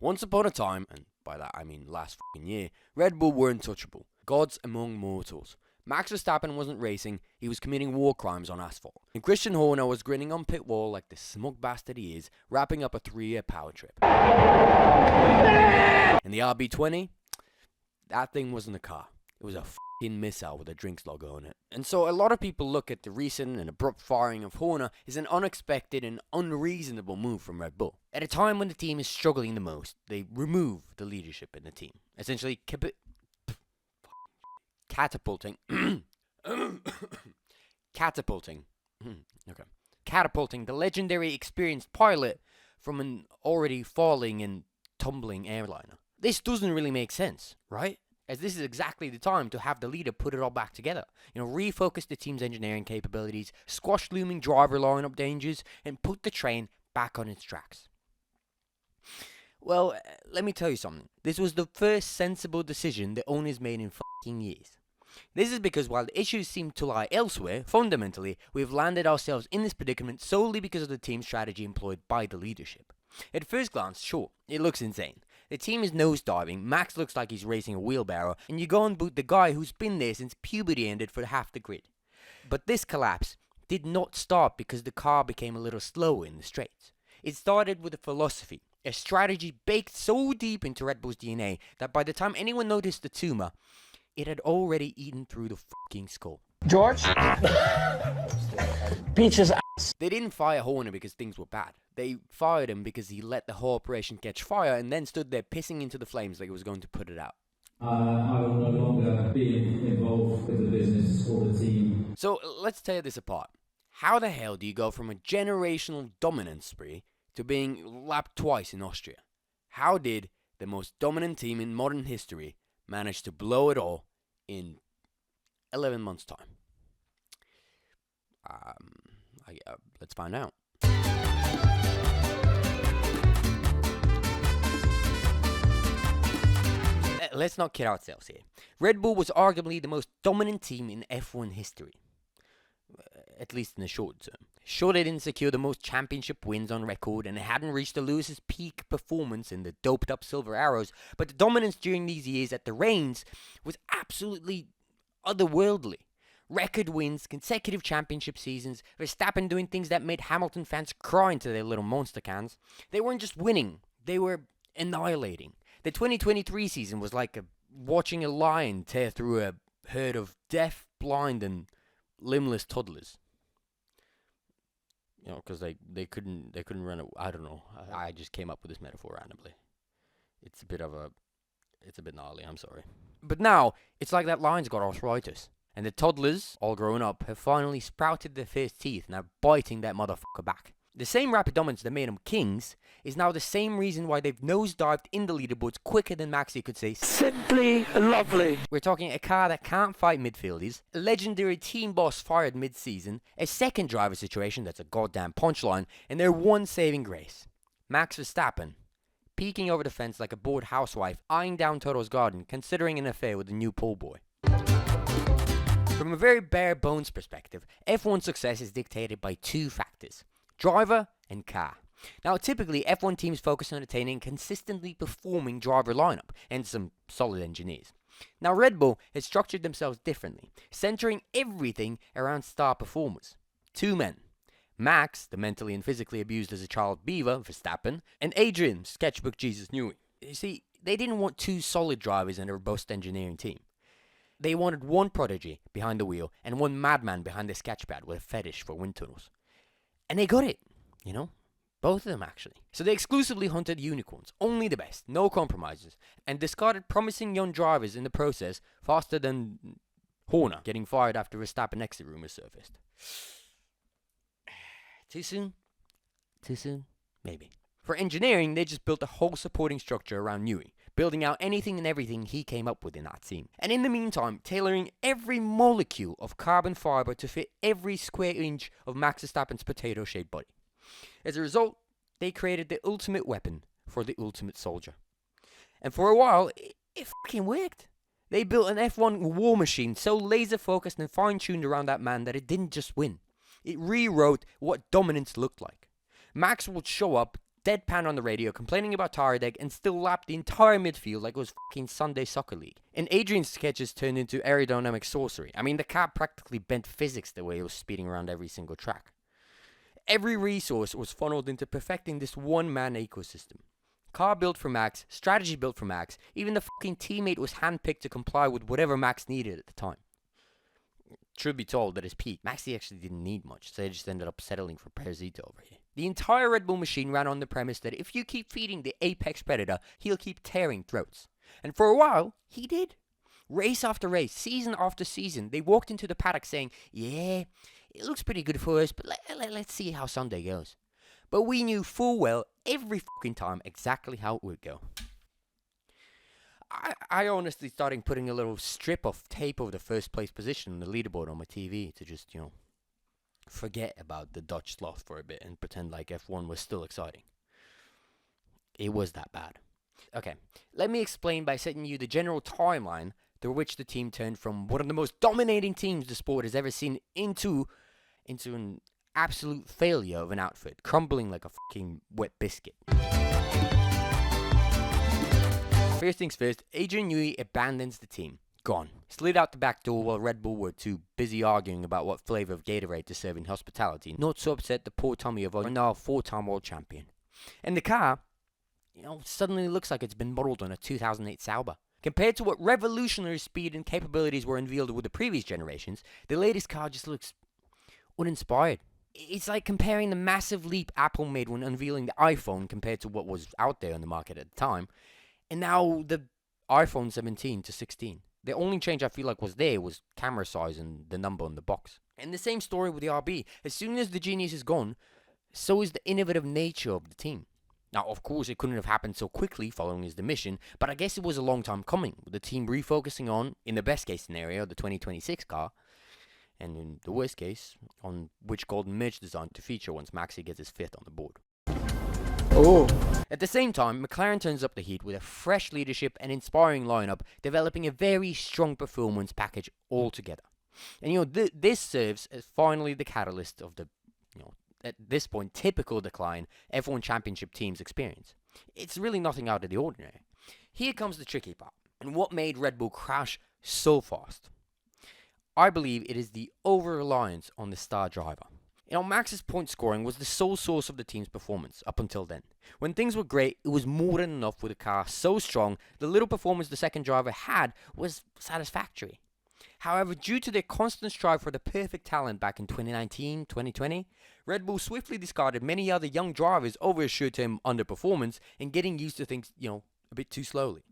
Once upon a time, and by that I mean last fucking year, Red Bull were untouchable. Gods among mortals. Max Verstappen wasn't racing, he was committing war crimes on asphalt. And Christian Horner was grinning on pit wall like the smug bastard he is, wrapping up a 3-year power trip. And the RB20? That thing wasn't a car. It was a fucking missile with a drinks logo on it. And so a lot of people look at the recent and abrupt firing of Horner as an unexpected and unreasonable move from Red Bull. At a time when the team is struggling the most, they remove the leadership in the team. Essentially catapulting the legendary experienced pilot from an already falling and tumbling airliner. This doesn't really make sense, right? As this is exactly the time to have the leader put it all back together. Refocus the team's engineering capabilities, squash looming driver lineup dangers, and put the train back on its tracks. Well, let me tell you something. This was the first sensible decision the owners made in fucking years. This is because while the issues seem to lie elsewhere, fundamentally, we've landed ourselves in this predicament solely because of the team strategy employed by the leadership. At first glance, sure, it looks insane. The team is nosediving, Max looks like he's racing a wheelbarrow, and you go and boot the guy who's been there since puberty ended for half the grid. But this collapse did not start because the car became a little slower in the straights. It started with a philosophy, a strategy baked so deep into Red Bull's DNA that by the time anyone noticed the tumor, it had already eaten through the fucking skull. George? Peach's ass. They didn't fire Horner because things were bad. They fired him because he let the whole operation catch fire and then stood there pissing into the flames like he was going to put it out. I will no longer be involved with the business or the team. So let's tear this apart. How the hell do you go from a generational dominance spree to being lapped twice in Austria? How did the most dominant team in modern history manage to blow it all in 11 months' time? Let's find out. Let's not kid ourselves here. Red Bull was arguably the most dominant team in F1 history. At least in the short term. Sure, they didn't secure the most championship wins on record, and it hadn't reached the Lewis's peak performance in the doped-up Silver Arrows, but the dominance during these years at the reins was absolutely otherworldly. Record wins, consecutive championship seasons, Verstappen doing things that made Hamilton fans cry into their little monster cans. They weren't just winning, they were annihilating. The 2023 season was like watching a lion tear through a herd of deaf, blind, and limbless toddlers. Because they couldn't run it. I don't know. I just came up with this metaphor randomly. It's a bit gnarly. I'm sorry. But now it's like that lion's got arthritis, and the toddlers, all grown up, have finally sprouted their first teeth and are biting that motherfucker back. The same rapid dominance that made them kings is now the same reason why they've nosedived in the leaderboards quicker than Maxi could say, Simply lovely. We're talking a car that can't fight midfielders, a legendary team boss fired mid-season, a second driver situation that's a goddamn punchline, and their one saving grace. Max Verstappen, peeking over the fence like a bored housewife, eyeing down Toto's garden, considering an affair with a new pool boy. From a very bare bones perspective, F1 success is dictated by two factors: driver and car. Now, typically, F1 teams focus on attaining consistently performing driver lineup and some solid engineers. Now, Red Bull has structured themselves differently, centering everything around star performers. Two men: Max, the mentally and physically abused as a child beaver, Verstappen, and Adrian, sketchbook Jesus Newey. You see, they didn't want two solid drivers and a robust engineering team. They wanted one prodigy behind the wheel and one madman behind the sketchpad with a fetish for wind tunnels. And they got it, both of them actually. So they exclusively hunted unicorns, only the best, no compromises, and discarded promising young drivers in the process faster than Horner getting fired after Verstappen exit rumors surfaced. Too soon? Too soon? Maybe. For engineering, they just built a whole supporting structure around Newey, building out anything and everything he came up with in that team. And in the meantime, tailoring every molecule of carbon fiber to fit every square inch of Max Verstappen's potato-shaped body. As a result, they created the ultimate weapon for the ultimate soldier. And for a while, it fucking worked. They built an F1 war machine so laser-focused and fine-tuned around that man that it didn't just win. It rewrote what dominance looked like. Max would show up deadpan on the radio, complaining about tire deck, and still lapped the entire midfield like it was fucking Sunday Soccer League. And Adrian's sketches turned into aerodynamic sorcery. I mean, the car practically bent physics the way it was speeding around every single track. Every resource was funneled into perfecting this one-man ecosystem. Car built for Max, strategy built for Max, even the fucking teammate was handpicked to comply with whatever Max needed at the time. Truth be told, at his peak, Max actually didn't need much, so they just ended up settling for Perzito over here. The entire Red Bull machine ran on the premise that if you keep feeding the apex predator, he'll keep tearing throats. And for a while, he did. Race after race, season after season, they walked into the paddock saying, yeah, it looks pretty good for us, but let's see how Sunday goes. But we knew full well, every fucking time, exactly how it would go. I honestly started putting a little strip of tape over the first place position on the leaderboard on my TV to just, forget about the Dutch sloth for a bit and pretend like F1 was still exciting. It was that bad. Okay, let me explain by setting you the general timeline through which the team turned from one of the most dominating teams the sport has ever seen into an absolute failure of an outfit, crumbling like a fucking wet biscuit. First things first, Adrian Newey abandons the team. Gone. Slid out the back door while Red Bull were too busy arguing about what flavour of Gatorade to serve in hospitality, not to upset the poor tummy of our now 4-time world champion. And the car, suddenly looks like it's been modelled on a 2008 Sauber. Compared to what revolutionary speed and capabilities were unveiled with the previous generations, the latest car just looks uninspired. It's like comparing the massive leap Apple made when unveiling the iPhone compared to what was out there on the market at the time. And now the iPhone 17 to 16. The only change I feel like was camera size and the number on the box. And the same story with the RB. As soon as the genius is gone, so is the innovative nature of the team. Now, of course, it couldn't have happened so quickly following his demission, but I guess it was a long time coming, with the team refocusing on, in the best case scenario, the 2026 car, and in the worst case, on which golden merch design to feature once Maxi gets his fifth on the board. Oh. At the same time, McLaren turns up the heat with a fresh leadership and inspiring lineup, developing a very strong performance package altogether. And this serves as finally the catalyst of the, at this point, typical decline F1 Championship teams experience. It's really nothing out of the ordinary. Here comes the tricky part, and what made Red Bull crash so fast. I believe it is the over-reliance on the star driver. Max's point scoring was the sole source of the team's performance up until then. When things were great, it was more than enough with a car so strong, the little performance the second driver had was satisfactory. However, due to their constant strive for the perfect talent back in 2019, 2020, Red Bull swiftly discarded many other young drivers over a short-term underperformance and getting used to things, a bit too slowly.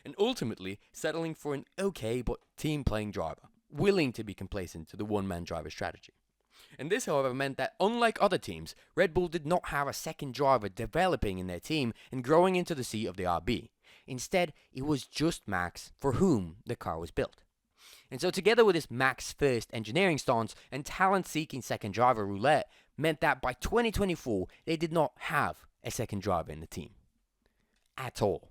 And ultimately, settling for an okay but team-playing driver, willing to be complacent to the one-man driver strategy. And this, however, meant that, unlike other teams, Red Bull did not have a second driver developing in their team and growing into the seat of the RB. Instead, it was just Max, for whom the car was built. And so together with this Max-first engineering stance and talent-seeking second driver roulette, meant that by 2024, they did not have a second driver in the team. At all.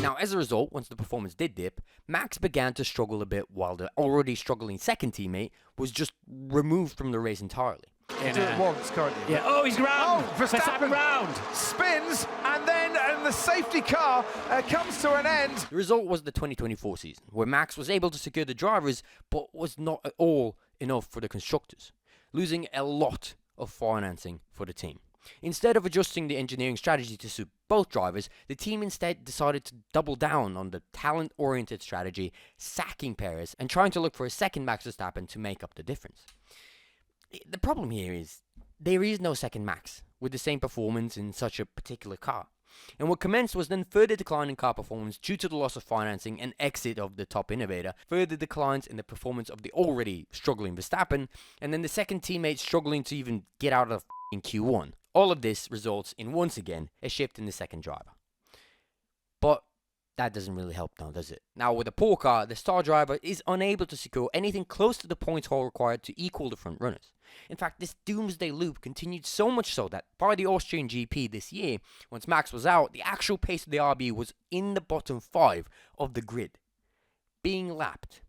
Now, as a result, once the performance did dip, Max began to struggle a bit while the already struggling second teammate was just removed from the race entirely. Do it once, can't you? Yeah. Oh, he's round. Oh, Verstappen round. Spins, and then the safety car comes to an end. The result was the 2024 season, where Max was able to secure the drivers, but was not at all enough for the constructors, losing a lot of financing for the team. Instead of adjusting the engineering strategy to suit both drivers, the team instead decided to double down on the talent-oriented strategy, sacking Perez and trying to look for a second Max Verstappen to make up the difference. The problem here is there is no second Max with the same performance in such a particular car. And what commenced was then further decline in car performance due to the loss of financing and exit of the top innovator, further declines in the performance of the already struggling Verstappen, and then the second teammate struggling to even get out of in Q1. All of this results in, once again, a shift in the second driver. But that doesn't really help now, does it? Now, with a poor car, the star driver is unable to secure anything close to the points haul required to equal the front runners. In fact, this doomsday loop continued so much so that by the Austrian GP this year, once Max was out, the actual pace of the RB was in the bottom 5 of the grid, being lapped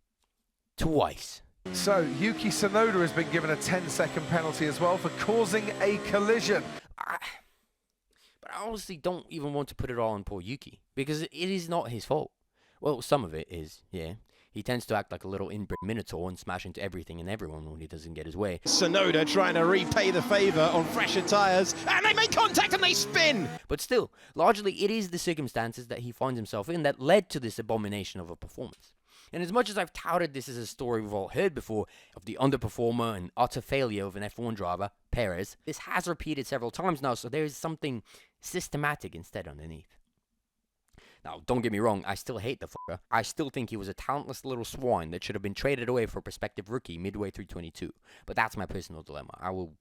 twice. So, Yuki Tsunoda has been given a 10-second penalty as well for causing a collision. But I honestly don't even want to put it all on poor Yuki, because it is not his fault. Well, some of it is, yeah. He tends to act like a little inbred minotaur and smash into everything and everyone when he doesn't get his way. Tsunoda trying to repay the favour on fresher tyres, and they make contact and they spin! But still, largely it is the circumstances that he finds himself in that led to this abomination of a performance. And as much as I've touted this as a story we've all heard before of the underperformer and utter failure of an F1 driver, Perez, this has repeated several times now, so there is something systematic instead underneath. Now, don't get me wrong, I still hate the fucker. I still think he was a talentless little swine that should have been traded away for a prospective rookie midway through 22. But that's my personal dilemma. I will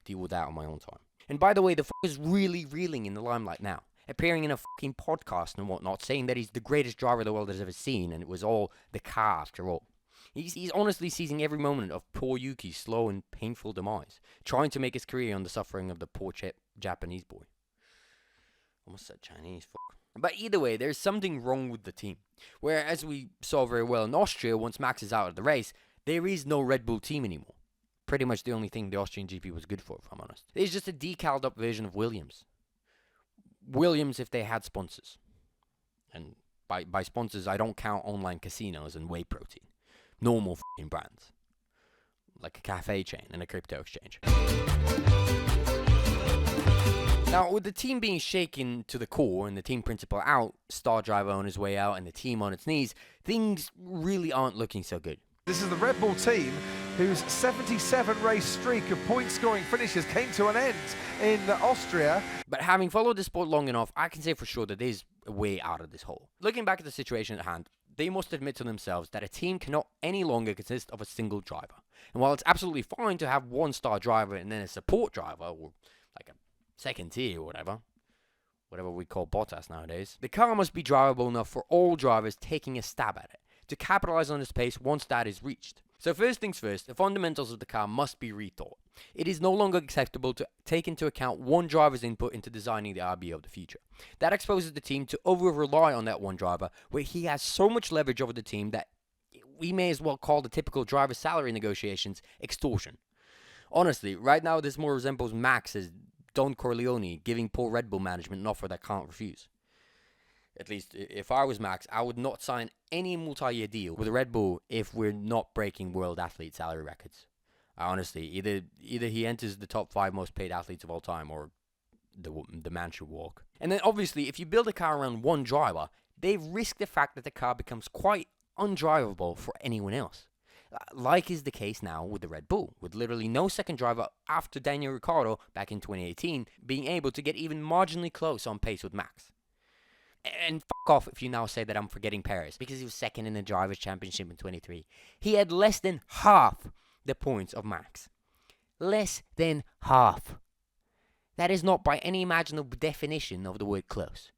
deal with that on my own time. And by the way, the fucker's really reeling in the limelight now, appearing in a fucking podcast and whatnot, saying that he's the greatest driver the world has ever seen, and it was all the car after all. He's honestly seizing every moment of poor Yuki's slow and painful demise, trying to make his career on the suffering of the poor Japanese boy. Almost said Chinese, fuck. But either way, there's something wrong with the team. Where, as we saw very well in Austria, once Max is out of the race, there is no Red Bull team anymore. Pretty much the only thing the Austrian GP was good for, if I'm honest. It's just a decaled up version of Williams. Williams if they had sponsors. And by sponsors, I don't count online casinos and whey protein. Normal f***ing brands. Like a cafe chain and a crypto exchange. Now, with the team being shaken to the core and the team principal out, star driver on his way out and the team on its knees, things really aren't looking so good. This is the Red Bull team whose 77-race streak of point-scoring finishes came to an end in Austria. But having followed the sport long enough, I can say for sure that there's a way out of this hole. Looking back at the situation at hand, they must admit to themselves that a team cannot any longer consist of a single driver. And while it's absolutely fine to have one star driver and then a support driver, or like a second tier or whatever we call Bottas nowadays, the car must be drivable enough for all drivers taking a stab at it, to capitalize on its pace once that is reached. So first things first, the fundamentals of the car must be rethought. It is no longer acceptable to take into account one driver's input into designing the RB of the future. That exposes the team to over-rely on that one driver, where he has so much leverage over the team that we may as well call the typical driver salary negotiations extortion. Honestly, right now this more resembles Max as Don Corleone giving poor Red Bull management an offer that can't refuse. At least, if I was Max, I would not sign any multi-year deal with Red Bull if we're not breaking world athlete salary records. Honestly, either he enters the top 5 most paid athletes of all time, or the man should walk. And then obviously, if you build a car around one driver, they risk the fact that the car becomes quite undrivable for anyone else. Like is the case now with the Red Bull, with literally no second driver after Daniel Ricciardo back in 2018 being able to get even marginally close on pace with Max. And fuck off if you now say that I'm forgetting Perez, because he was second in the Drivers' Championship in 23. He had less than half the points of Max. Less than half. That is not by any imaginable definition of the word close.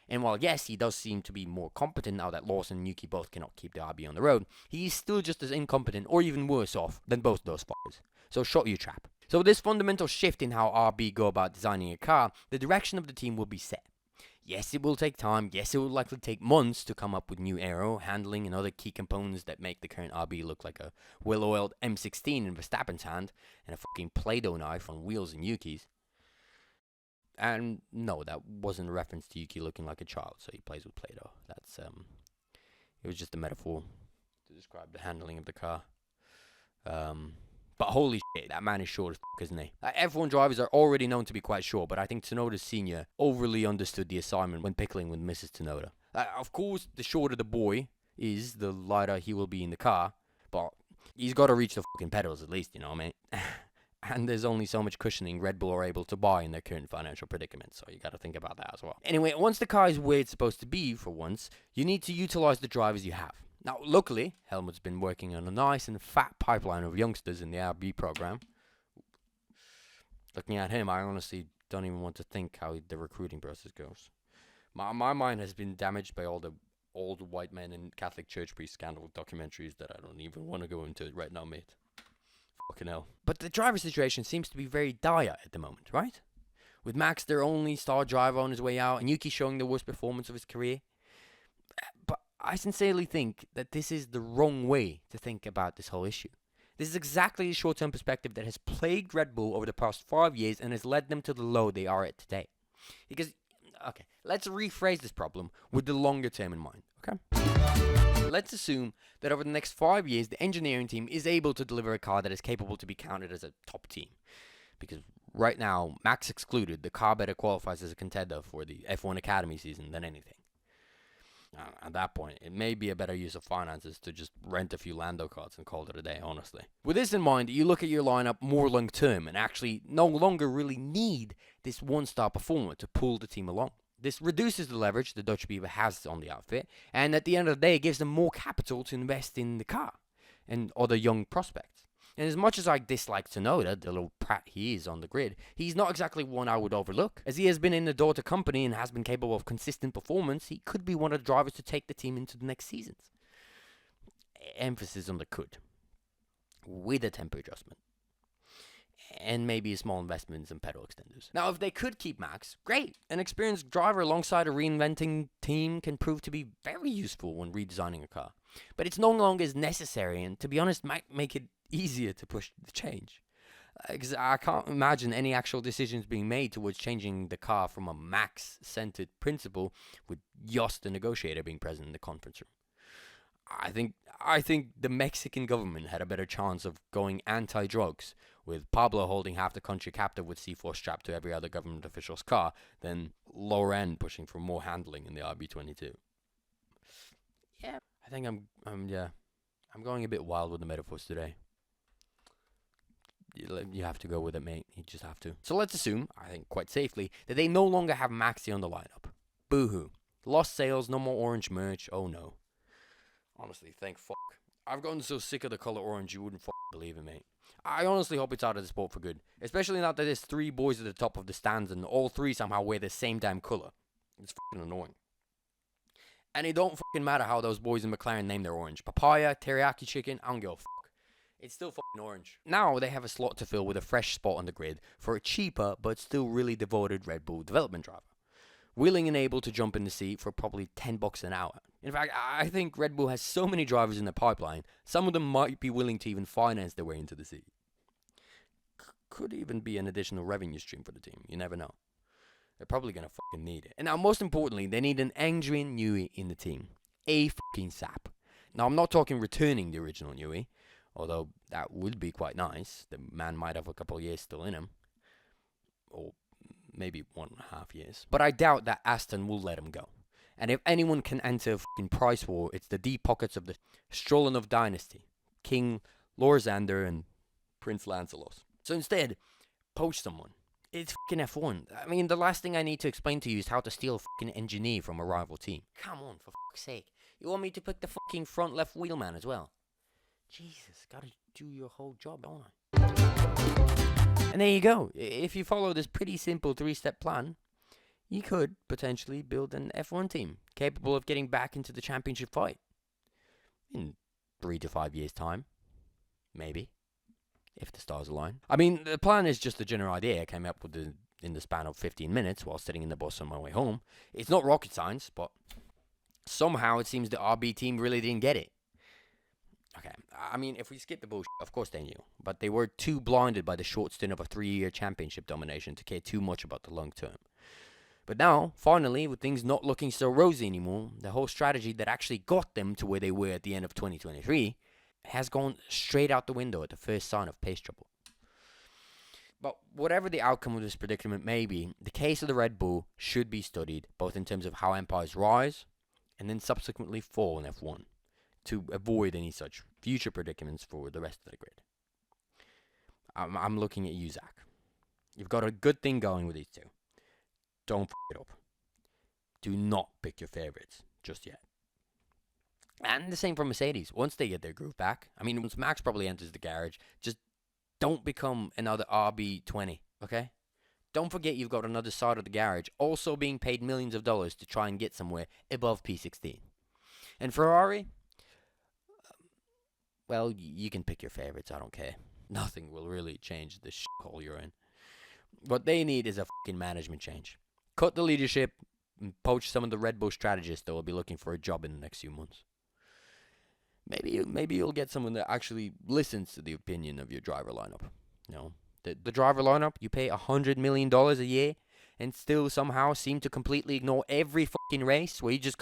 And while yes, he does seem to be more competent now that Lawson and Yuki both cannot keep the RB on the road, he is still just as incompetent or even worse off than both those fuckers. So shut your trap. So with this fundamental shift in how RB go about designing a car, the direction of the team will be set. Yes, it will take time. Yes, it will likely take months to come up with new aero, handling, and other key components that make the current RB look like a well-oiled M16 in Verstappen's hand and a fucking Play-Doh knife on wheels in Yuki's. And no, that wasn't a reference to Yuki looking like a child, so he plays with Play-Doh. That's, it was just a metaphor to describe the handling of the car. But holy shit, that man is short as fuck, isn't he? F1 drivers are already known to be quite short, but I think Tsunoda Sr. overly understood the assignment when pickling with Mrs. Tsunoda. Of course, the shorter the boy is, the lighter he will be in the car, but he's got to reach the fucking pedals at least, you know what I mean? And there's only so much cushioning Red Bull are able to buy in their current financial predicament, so you got to think about that as well. Anyway, once the car is where it's supposed to be for once, you need to utilize the drivers you have. Now, luckily, Helmut's been working on a nice and fat pipeline of youngsters in the RB program. Looking at him, I honestly don't even want to think how the recruiting process goes. My mind has been damaged by all the old white men and Catholic church priest scandal documentaries that I don't even want to go into right now, mate. Fucking hell. But the driver situation seems to be very dire at the moment, right? With Max, their only star driver, on his way out, and Yuki showing the worst performance of his career. But I sincerely think that this is the wrong way to think about this whole issue. This is exactly the short-term perspective that has plagued Red Bull over the past 5 years and has led them to the low they are at today. Because, okay, let's rephrase this problem with the longer term in mind, okay? Let's assume that over the next 5 years, the engineering team is able to deliver a car that is capable to be counted as a top team. Because right now, Max excluded, the car better qualifies as a contender for the F1 Academy season than anything. At that point, it may be a better use of finances to just rent a few Lando cards and call it a day, honestly. With this in mind, you look at your lineup more long term and actually no longer really need this one-star performer to pull the team along. This reduces the leverage the Dutch Beaver has on the outfit, and at the end of the day, it gives them more capital to invest in the car and other young prospects. And as much as I dislike Tsunoda, the little prat he is on the grid, he's not exactly one I would overlook. As he has been in the daughter company and has been capable of consistent performance, he could be one of the drivers to take the team into the next seasons. Emphasis on the could, with a tempo adjustment. And maybe a small investment in some pedal extenders. Now, if they could keep Max, great. An experienced driver alongside a reinventing team can prove to be very useful when redesigning a car. But it's no longer as necessary, and to be honest, might make it easier to push the change. Because I can't imagine any actual decisions being made towards changing the car from a Max-centered principle with Yost the negotiator being present in the conference room. I think the Mexican government had a better chance of going anti-drugs, with Pablo holding half the country captive with C4 strapped to every other government official's car, than Loren pushing for more handling in the RB22. Yeah, I think I'm going a bit wild with the metaphors today. You have to go with it, mate. You just have to. So let's assume, I think quite safely, that they no longer have Maxi on the lineup. Boo-hoo. Lost sales, no more orange merch. Oh no. Honestly, thank fuck. I've gotten so sick of the color orange you wouldn't believe it, mate. I honestly hope it's out of the sport for good. Especially now that there's 3 boys at the top of the stands and all 3 somehow wear the same damn color. It's fucking annoying. And it don't fucking matter how those boys in McLaren name their orange. Papaya, teriyaki chicken, I don't give a fuck. It's still fucking orange. Now they have a slot to fill with a fresh spot on the grid for a cheaper but still really devoted Red Bull development driver. Willing and able to jump in the seat for probably $10 an hour. In fact, I think Red Bull has so many drivers in the pipeline, some of them might be willing to even finance their way into the seat. Could even be an additional revenue stream for the team. You never know. They're probably going to fucking need it. And now, most importantly, they need an Adrian Newey in the team. A fucking sap. Now, I'm not talking returning the original Newey, although that would be quite nice. The man might have a couple of years still in him. Or maybe 1.5 years. But I doubt that Aston will let him go. And if anyone can enter a fucking price war, it's the deep pockets of the Strolanov dynasty. King Lorzander and Prince Lancelot. So instead, poach someone. It's fucking F1. I mean, the last thing I need to explain to you is how to steal a fucking engineer from a rival team. Come on, for fuck's sake. You want me to pick the fucking front left wheel man as well? Jesus, gotta do your whole job, don't I? And there you go. If you follow this pretty simple 3-step plan, you could potentially build an F1 team capable of getting back into the championship fight. In 3 to 5 years' time. Maybe. If the stars align. I mean, the plan is just a general idea I came up with in the span of 15 minutes while sitting in the bus on my way home. It's not rocket science, but somehow it seems the RB team really didn't get it. Okay, I mean, if we skip the bullshit, of course they knew. But they were too blinded by the short stint of a 3-year championship domination to care too much about the long term. But now, finally, with things not looking so rosy anymore, the whole strategy that actually got them to where they were at the end of 2023 has gone straight out the window at the first sign of pace trouble. But whatever the outcome of this predicament may be, the case of the Red Bull should be studied, both in terms of how empires rise and then subsequently fall in F1, to avoid any such future predicaments for the rest of the grid. I'm looking at you, Zach. You've got a good thing going with these two. Don't f*** it up. Do not pick your favorites just yet. And the same for Mercedes. Once they get their groove back, I mean, once Max probably enters the garage, just don't become another RB20, okay? Don't forget you've got another side of the garage also being paid millions of dollars to try and get somewhere above P16. And Ferrari, well, you can pick your favorites, I don't care. Nothing will really change the shithole you're in. What they need is a fucking management change. Cut the leadership and poach some of the Red Bull strategists that will be looking for a job in the next few months. maybe you'll get someone that actually listens to the opinion of your driver lineup. You know, the driver lineup, you pay $100 million a year and still somehow seem to completely ignore every fucking race where you just